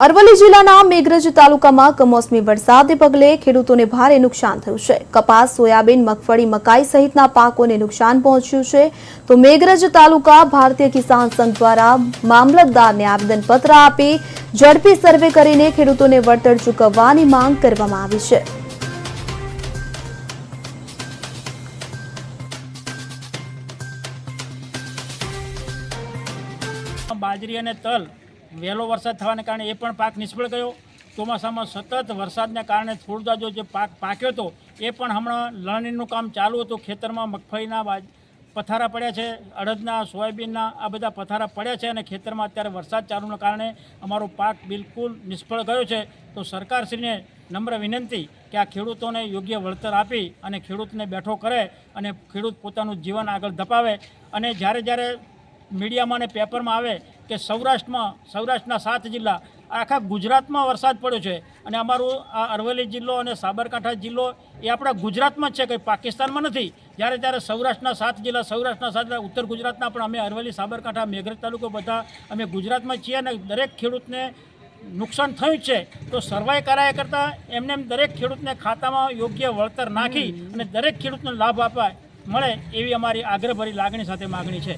અરવલ્લી જિલ્લાના મેઘરજ તાલુકામાં કમોસમી વરસાદને પગલે ખેડૂતોને ભારે નુકસાન થયું છે। કપાસ, સોયાબીન, મગફળી, મકાઈ સહિતના પાકોને નુકસાન પહોંચ્યું છે। તો મેઘરજ તાલુકા ભારતીય કિસાન સંઘ દ્વારા મામલતદારને આવેદનપત્ર આપી ઝડપી સર્વે કરીને ખેડૂતોને વળતર ચૂકવવાની માંગ કરવામાં આવી છે। बाजरी અને તલ વહેલો વરસાદ થવાને કારણે એ પણ પાક નિષ્ફળ ગયો। ચોમાસામાં સતત વરસાદને કારણે થોડો જે પાક પાક્યો હતો એ પણ હમણાં લણણીનું કામ ચાલુ હતું। ખેતરમાં મગફળીના પથારા પડ્યા છે, અડદના, સોયાબીનના આ બધા પથારા પડ્યા છે અને ખેતરમાં અત્યારે વરસાદ ચાલુના કારણે અમારો પાક બિલકુલ નિષ્ફળ ગયો છે। તો સરકારશ્રીને નમ્ર વિનંતી કે આ ખેડૂતોને યોગ્ય વળતર આપી અને ખેડૂતને બેઠો કરે અને ખેડૂત પોતાનું જીવન આગળ ધપાવે। અને જ્યારે મીડિયામાં અને પેપરમાં આવે કે સૌરાષ્ટ્રના 7 જિલ્લા આખા ગુજરાતમાં વરસાદ પડ્યો છે અને અમારું આ અરવલ્લી જિલ્લો અને સાબરકાંઠા જિલ્લો એ આપણા ગુજરાતમાં જ છે, કંઈ પાકિસ્તાનમાં નથી। જ્યારે સૌરાષ્ટ્રના 7 જિલ્લા, ઉત્તર ગુજરાતના પણ અમે અરવલ્લી, સાબરકાંઠા, મેઘરજ તાલુકો બધા અમે ગુજરાતમાં છીએ અને દરેક ખેડૂતને નુકસાન થયું છે। તો સર્વે કરાયા કરતાં એમને દરેક ખેડૂતને ખાતામાં યોગ્ય વળતર નાખી અને દરેક ખેડૂતને લાભ આપવા મળે એવી અમારી આગ્રહભરી લાગણી સાથે માગણી છે।